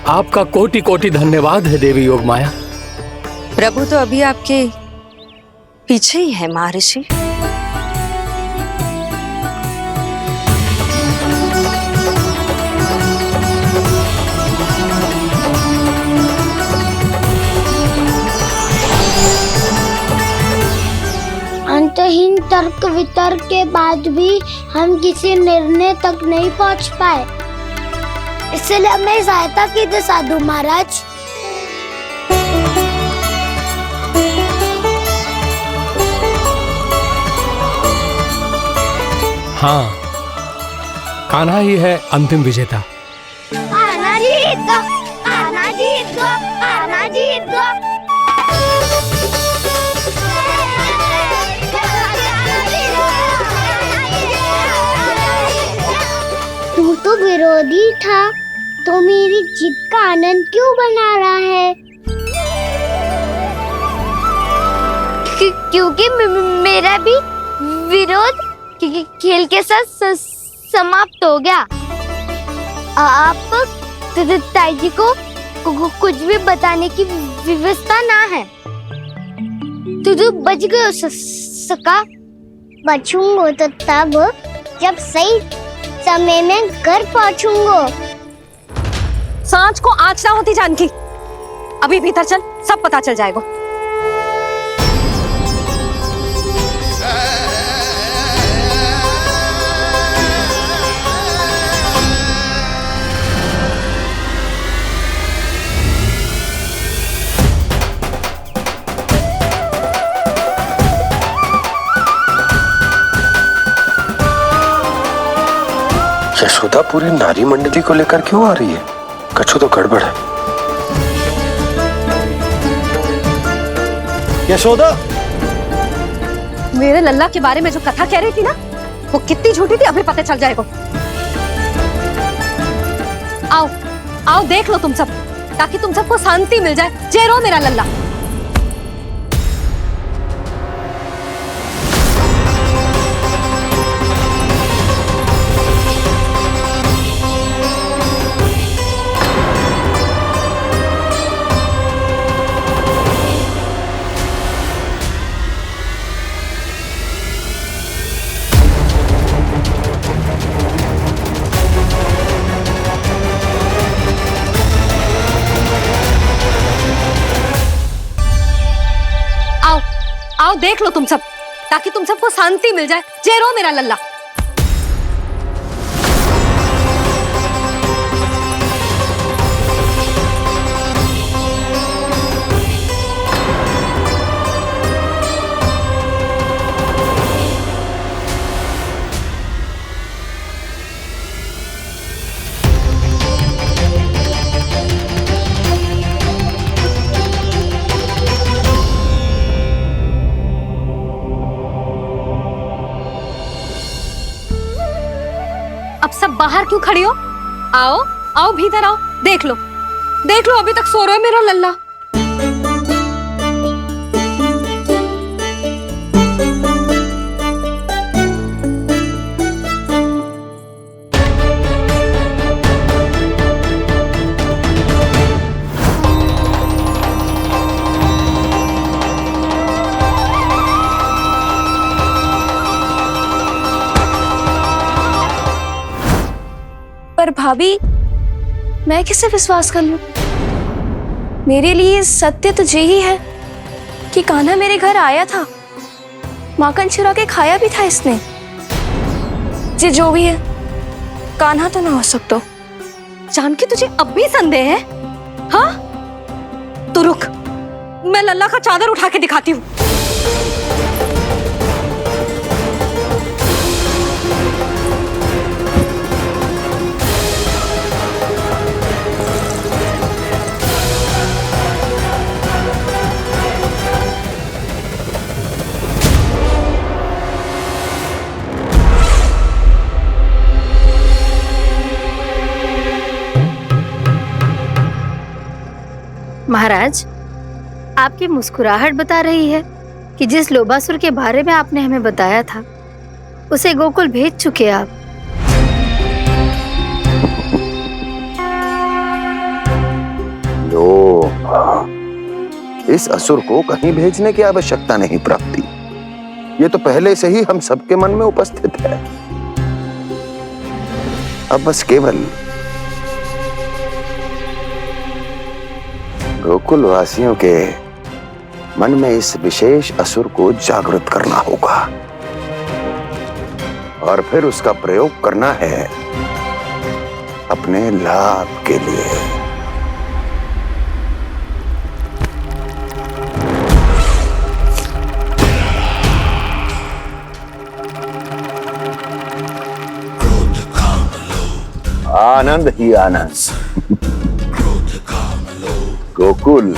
आपका कोटि कोटि धन्यवाद है देवी योगमाया। प्रभु तो अभी आपके पीछे ही है महर्षि। अंतहीन तर्क वितर्क के बाद भी हम किसी निर्णय तक नहीं पहुंच पाए, इसलिए हमें सहायता कीजिए साधु महाराज। हाँ, कान्हा ही है अंतिम विजेता। आना जीत गो, आना जीत गो, आना जीत गो। तू तो विरोधी था, तो मेरी जीत का आनंद क्यों बना रहा है? क्योंकि मेरा भी विरोध खेल के साथ समाप्त हो गया। आप ताई जी को कुछ भी बताने की व्यवस्था ना है। तू बच गए हो सका। बचूंगो तो तब जब सही समय में घर पहुंचूंगो। सांच को आँच ना होती जानकी। अभी भीतर चल, सब पता चल जाएगा। यशोदा पूरी नारी मंडली को लेकर क्यों आ रही है? कछु तो गड़बड़ है। यशोदा, मेरे लल्ला के बारे में जो कथा कह रही थी ना, वो कितनी झूठी थी अभी पता चल जाएगा। आओ आओ देख लो तुम सब, ताकि तुम सबको शांति मिल जाए। जय रो मेरा लल्ला। आओ देख लो तुम सब, ताकि तुम सबको शांति मिल जाए। जय रो मेरा लल्ला। अब सब बाहर क्यों खड़ी हो? आओ आओ भीतर आओ, देख लो अभी तक सो रहा है मेरा लल्ला। पर भाभी, मैं किसे विश्वास कर लूं? मेरे लिए सत्य तो यही है कि कान्हा मेरे घर आया था, माखन चुरा के खाया भी था इसने। जे जो भी है, कान्हा तो ना हो सकता। जानकी तुझे अब भी संदेह है? हाँ तो रुक, मैं लल्ला का चादर उठा के दिखाती हूँ। महाराज, आपकी मुस्कुराहट बता रही है कि जिस लोभासुर के बारे में आपने हमें बताया था, उसे गोकुल भेज चुके आप। लो, इस असुर को कहीं भेजने की आवश्यकता नहीं प्राप्ति। ये तो पहले से ही हम सबके मन में उपस्थित है। अब बस केवल गोकुल वासियों के मन में इस विशेष असुर को जागृत करना होगा और फिर उसका प्रयोग करना है अपने लाभ के लिए। आनंद ही आनंद। गोकुल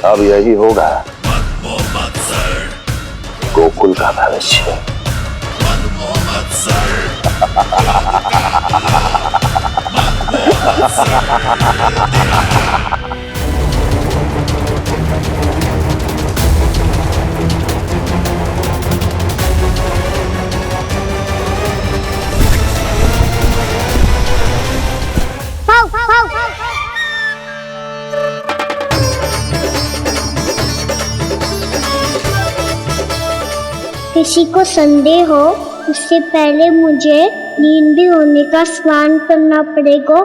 अब यही होगा गोकुल का भविष्य। किसी को संदेह हो उससे पहले मुझे नींद भी होने का स्नान करना पड़ेगा।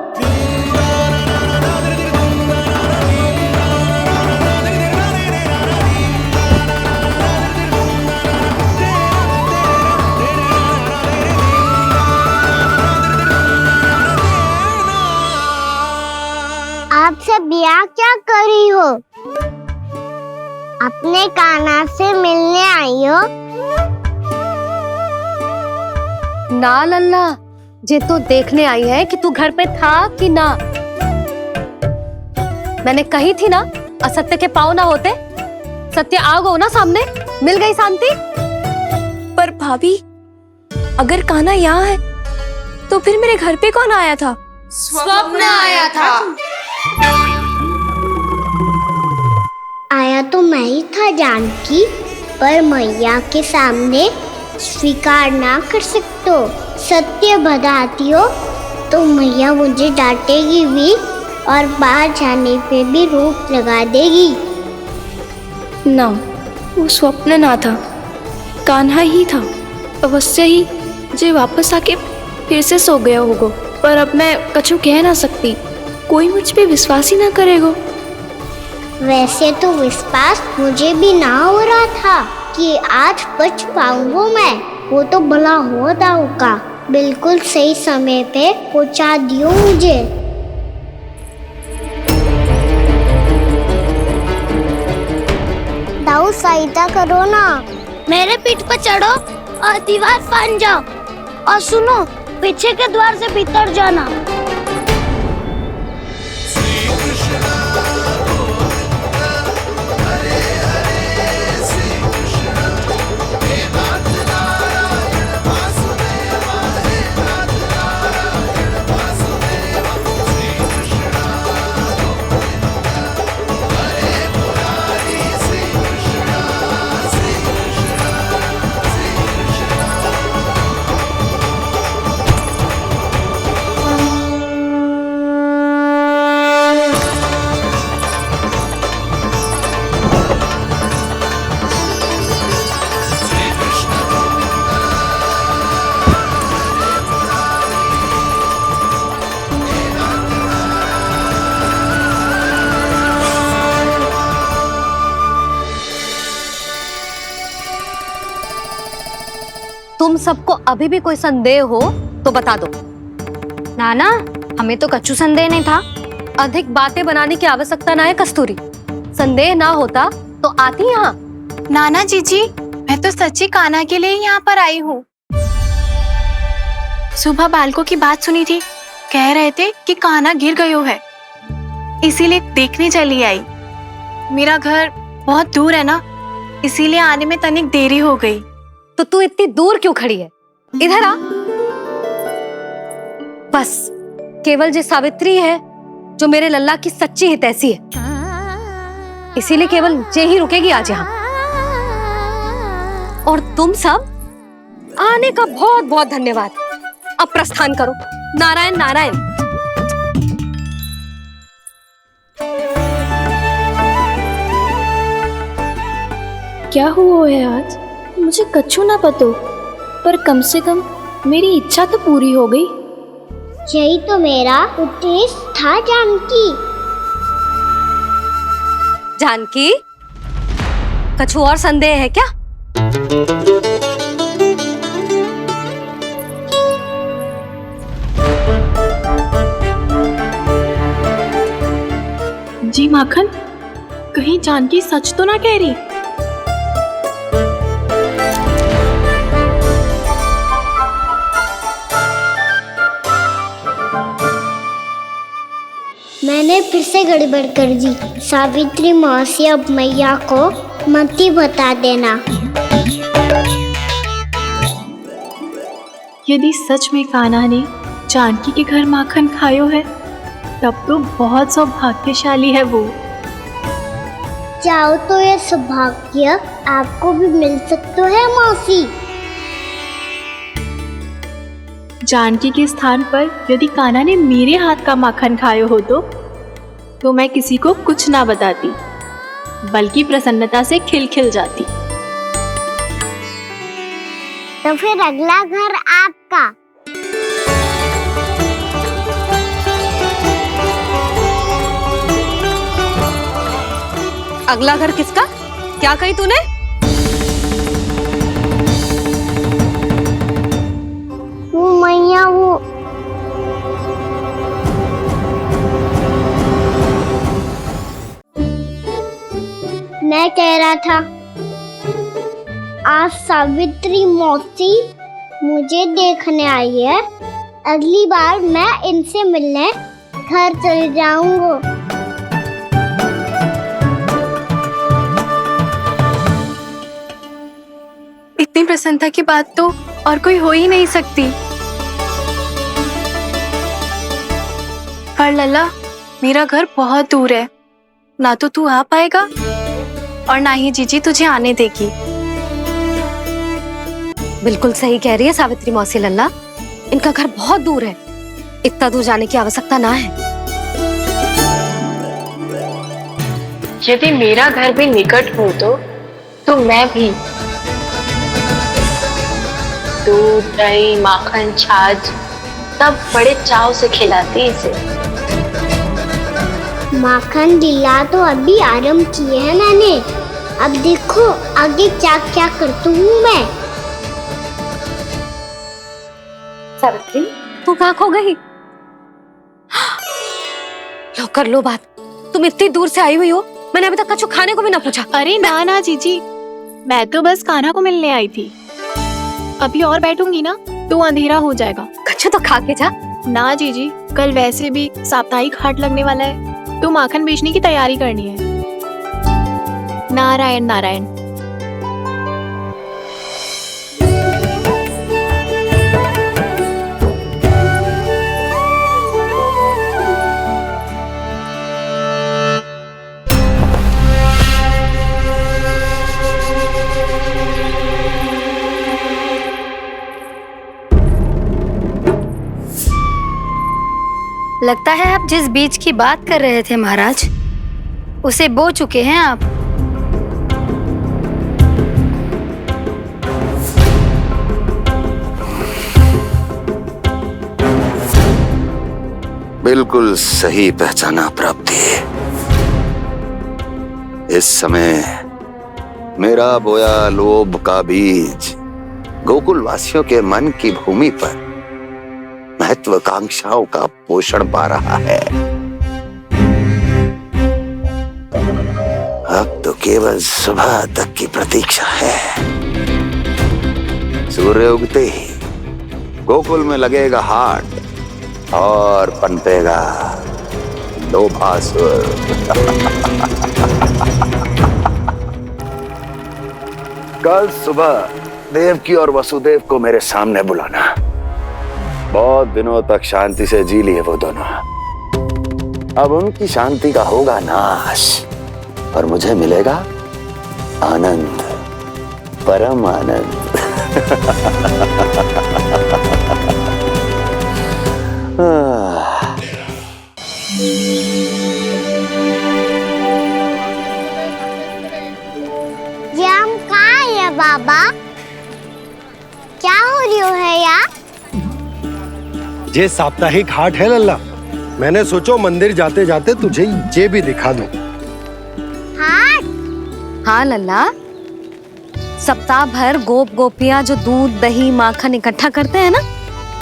आप सब यहाँ क्या कर रही हो? अपने कान्हा से मिलने आई हो? ना लल्ला, जे तो देखने आई है कि तू घर पे था कि ना। मैंने कही थी ना, असत्य के पांव ना होते। सत्य आ गो ना सामने, मिल गई शांति। पर भाभी, अगर कान्हा यहाँ है तो फिर मेरे घर पे कौन आया था? स्वप्न आया था। आया तो मैं ही था जानकी, पर मैया के सामने स्वीकार ना कर सकते हो। सत्य बताती हो तो मैया मुझे डांटेगी भी और बाहर जाने पे भी रोक लगा देगी। ना, वो स्वप्न ना था, कान्हा ही था। अवश्य ही जे वापस आके फिर से सो गया होगा। पर अब मैं कछु कह ना सकती, कोई मुझ पे विश्वास ही ना करेगा। वैसे तो विश्वास मुझे भी ना हो रहा था कि आज बच पाऊंगा मैं। वो तो भला हो दाऊ का बिल्कुल सही समय पे पहुंचा दियो मुझे। दाऊ सहायता करो ना, मेरे पीठ पर चढ़ो और दीवार फाड़ जाओ। और सुनो, पीछे के द्वार से भीतर जाना। तुम सबको अभी भी कोई संदेह हो तो बता दो। नाना, हमें तो कच्चू संदेह नहीं था। अधिक बातें बनाने की आवश्यकता ना है कस्तूरी। संदेह ना होता तो आती यहाँ। नाना जीजी, मैं तो सच्ची कान्हा के लिए यहाँ पर आई हूँ। सुबह बालकों की बात सुनी थी, कह रहे थे कि कान्हा गिर गयो है, इसीलिए देखने चली आई। मेरा घर बहुत दूर है ना, इसीलिए आने में तनिक देरी हो गई। तो तू इतनी दूर क्यों खड़ी है? इधर आ। बस केवल जो सावित्री है, जो मेरे लल्ला की सच्ची हितैषी है, इसीलिए केवल जे ही रुकेगी आज यहाँ। और तुम सब आने का बहुत बहुत धन्यवाद। अब प्रस्थान करो। नारायण नारायण। क्या हुआ है आज? मुझे कछु ना पतो, पर कम से कम मेरी इच्छा तो पूरी हो गई। यही तो मेरा उद्देश्य था जानकी। जानकी, कछु और संदेह है क्या? जी माखन, कहीं जानकी सच तो ना कह रही? मैंने फिर से गड़बड़ कर दी। सावित्री मौसी अब मैया को मत ही बता देना। यदि सच में कान्हा ने जानकी के घर माखन खायो है, तब तो बहुत सौभाग्यशाली है वो। चाहो तो ये सौभाग्य आपको भी मिल सकता है मौसी। जानकी के स्थान पर यदि कान्हा ने मेरे हाथ का माखन खायो हो तो मैं किसी को कुछ ना बताती, बल्कि प्रसन्नता से खिलखिल जाती। तो फिर अगला घर आपका। अगला घर किसका? क्या कही तूने? वो मैया, वो मैं कह रहा था, आज सावित्री मौसी मुझे देखने आई है। अगली बार मैं इनसे मिलने घर चले जाऊंगा। इतनी प्रसन्नता की बात तो और कोई हो ही नहीं सकती। पर लल्ला, मेरा घर बहुत दूर है, ना तो तू आ पाएगा और ना ही जीजी तुझे आने देगी। बिल्कुल सही कह रही है सावित्री मौसी लल्ला, इनका घर बहुत दूर है, इतना दूर जाने की आवश्यकता ना है। यदि मेरा घर भी निकट हो तो मैं भी दूध, दही, माखन, छाछ सब बड़े चाव से खिलाती इसे। माखन लीला तो अभी आरंभ किए हैं मैंने। अब देखो आगे क्या क्या करती हूँ मैं। सावित्री, तू कहाँ खो गई? लो कर लो बात। तुम इतनी दूर से आई हुई हो, मैंने अभी तक कुछ खाने को भी ना पूछा। अरे ना ना जीजी, मैं तो बस कान्हा को मिलने आई थी। अभी और बैठूंगी ना तो अंधेरा हो जाएगा। कछु तो खा के जा। ना जीजी, कल वैसे भी साप्ताहिक हाट लगने वाला है, तो माखन बेचने की तैयारी करनी है। नारायण नारायण। लगता है आप जिस बीज की बात कर रहे थे महाराज, उसे बो चुके हैं आप। बिल्कुल सही पहचाना प्राप्ति। इस समय मेरा बोया लोभ का बीज गोकुल वासियों के मन की भूमि पर महत्वाकांक्षाओं का पोषण पा रहा है। अब तो केवल सुबह तक की प्रतीक्षा है। सूर्य उगते ही गोकुल में लगेगा हाट और पनपेगा लोभासुर। कल सुबह देवकी और वसुदेव को मेरे सामने बुलाना। बहुत दिनों तक शांति से जी लिए वो दोनों, अब उनकी शांति का होगा नाश। और मुझे मिलेगा आनंद, परम आनंद। ये हम कहाँ है बाबा? क्या हो रही है यार? ये साप्ताहिक हाट है लल्ला। मैंने सोचो मंदिर जाते जाते तुझे ये भी दिखा दूं। हाँ लल्ला, सप्ताह भर गोप गोपियां जो दूध दही माखन इकट्ठा करते हैं ना,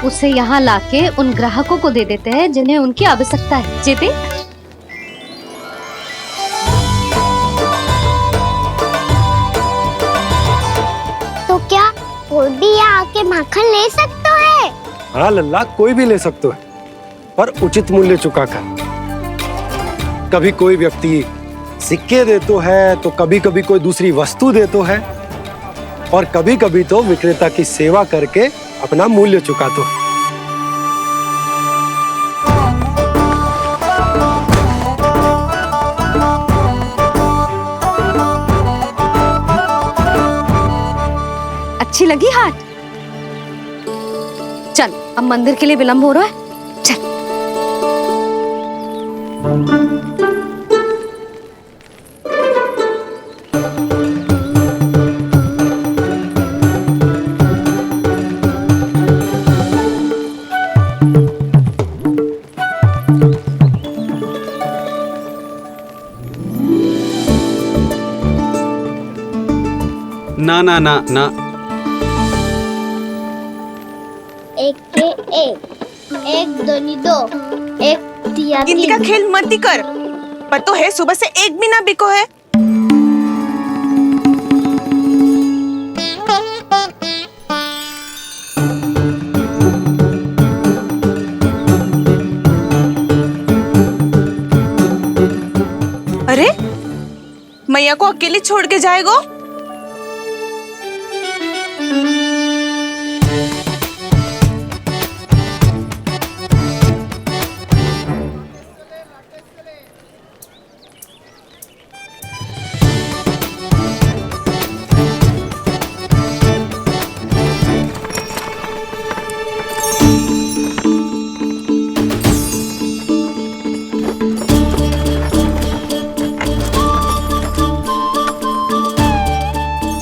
उसे यहाँ लाके उन ग्राहकों को दे देते हैं जिन्हें उनकी आवश्यकता है। जेते तो क्या कोई भी यहाँ आके माखन ले सकता है? हाँ लल्ला, कोई भी ले सकते है, पर उचित मूल्य चुकाकर। कभी कोई व्यक्ति सिक्के दे तो है, तो कभी कभी कोई दूसरी वस्तु दे तो है, और कभी कभी तो विक्रेता की सेवा करके अपना मूल्य चुका तो है। अच्छी लगी हाट? चल, अब मंदिर के लिए विलंब हो रहा है, चल। ना ना ना ना, एक के एक दोनी दो, एक तिया तीन। इनका खेल मत ही कर। पतो है सुबह से एक भी ना बिको है। अरे मैया को अकेले छोड़ के जाएगो?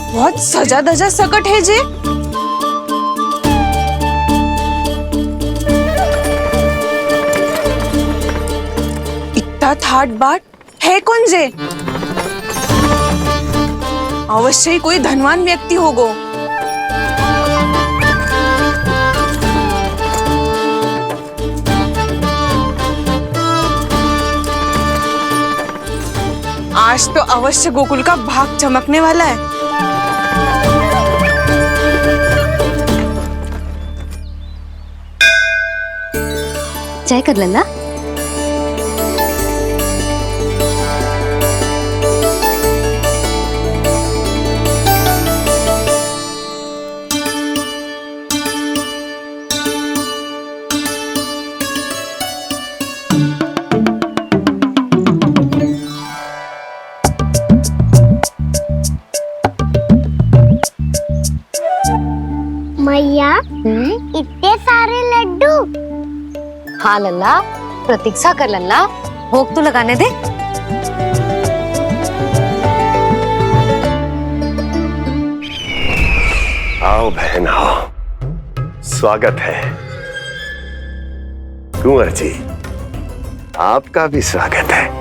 बहुत सजा धजा सकट है जे। इतना थाट बाट है कौन जे? अवश्य ही कोई धनवान व्यक्ति होगो। आज तो अवश्य गोकुल का भाग चमकने वाला है। चाय कर लल्ला। मैया, इतने सारे लड्डू। हाँ लल्ला, प्रतीक्षा कर लल्ला, भोग तो लगाने दे। आओ बहन आओ, स्वागत है। कुंवर जी, आपका भी स्वागत है।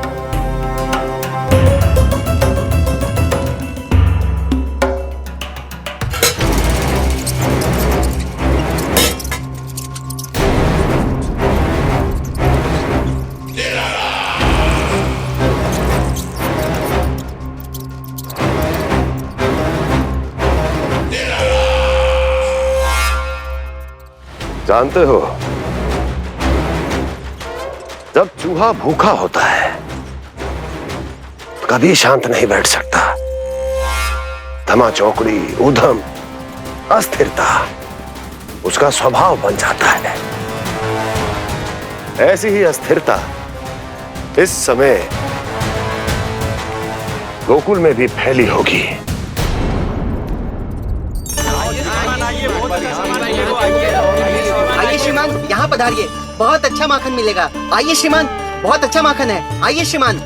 जानते हो, जब चूहा भूखा होता है कभी शांत नहीं बैठ सकता। धमा चौकड़ी, उधम, अस्थिरता उसका स्वभाव बन जाता है। ऐसी ही अस्थिरता इस समय गोकुल में भी फैली होगी। आइए श्रीमान, यहाँ पधारिए, बहुत अच्छा माखन मिलेगा। आइए श्रीमान, बहुत अच्छा माखन है। आइए श्रीमान।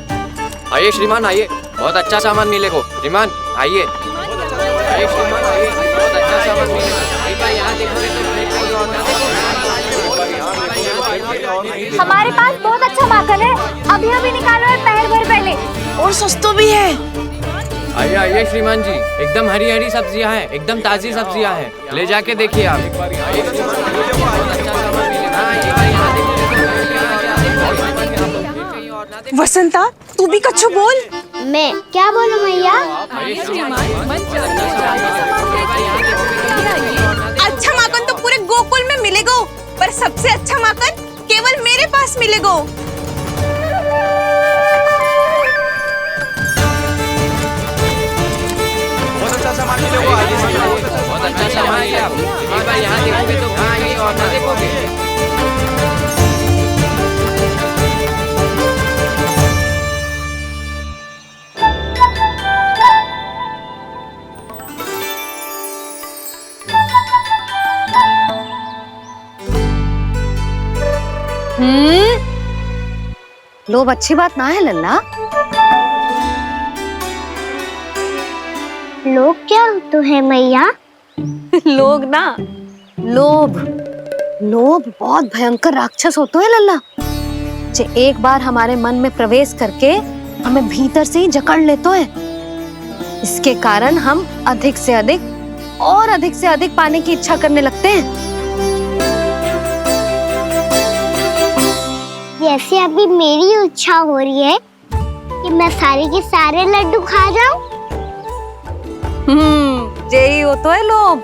आइए श्रीमान, आइए, बहुत अच्छा सामान मिलेगा। श्रीमान आइए, आइए श्रीमान, आइए, बहुत अच्छा सामान मिलेगा। हमारे पास बहुत अच्छा माखन है, अभी अभी निकालो है, पहर भर पहले, और सस्ता भी है। आइए आइए श्रीमान जी, एकदम हरी हरी सब्जियां हैं, एकदम ताजी सब्जियां हैं, ले जाके देखिए आप। वसंता, तू भी कच्छु बोल। मैं क्या बोलूं मैया? अच्छा माखन तो पूरे गोकुल में मिलेगा, पर सबसे अच्छा माखन केवल मेरे पास मिलेगा। बहुत अच्छा सामान मिलेगा, बहुत अच्छा सामान मिलेगा। एक बार यहाँ देखोगे तो कहाँ आइए और ना देखोगे। लोभ अच्छी बात ना है लल्ला। लोग क्या तो है मैया? लोग ना, लोभ। लोभ बहुत भयंकर राक्षस होता है लल्ला, जो एक बार हमारे मन में प्रवेश करके हमें भीतर से ही जकड़ लेता है। इसके कारण हम अधिक से अधिक और अधिक से अधिक पाने की इच्छा करने लगते हैं। जैसे अभी मेरी इच्छा हो रही है कि मैं सारे के सारे लड्डू खा जाऊं। यही हो तो है लोभ,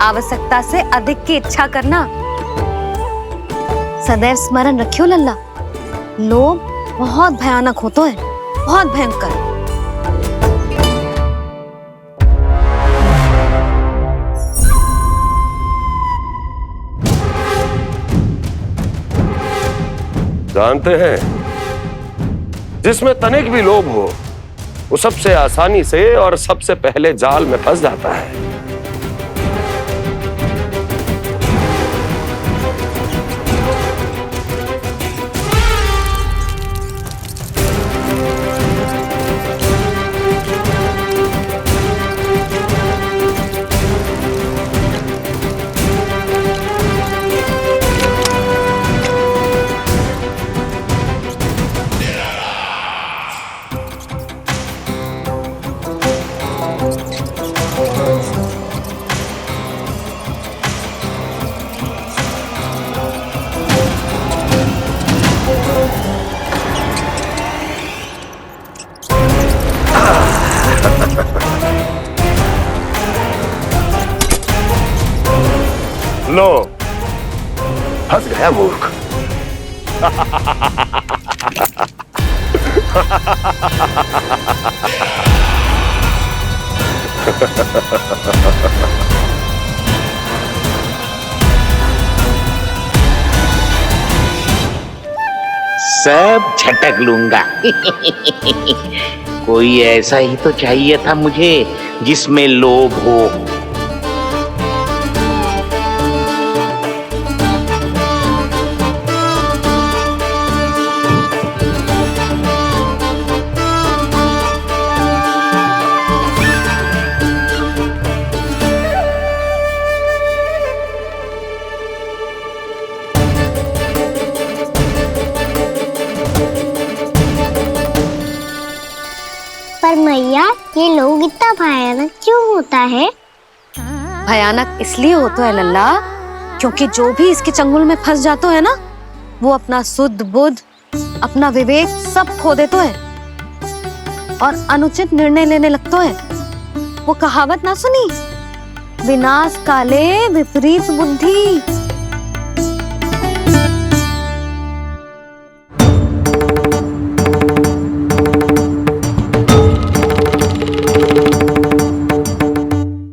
आवश्यकता से अधिक की इच्छा करना। सदैव स्मरण रखियो लल्ला, लोभ बहुत भयानक होता है, बहुत भयंकर। जानते हैं, जिसमें तनिक भी लोभ हो वो सबसे आसानी से और सबसे पहले जाल में फंस जाता है। लो, फंस गया मूर्ख। सब झटक लूंगा। कोई ऐसा ही तो चाहिए था मुझे जिसमें लोभ हो। पर मैया, ये लोग इतना भयानक क्यों होता है? भयानक इसलिए होता है लल्ला, क्योंकि जो भी इसके चंगुल में फंस जाता है ना, वो अपना शुद्ध बुद्ध, अपना विवेक सब खो देता है और अनुचित निर्णय लेने लगता है। वो कहावत ना सुनी, विनाश काले विपरीत बुद्धि।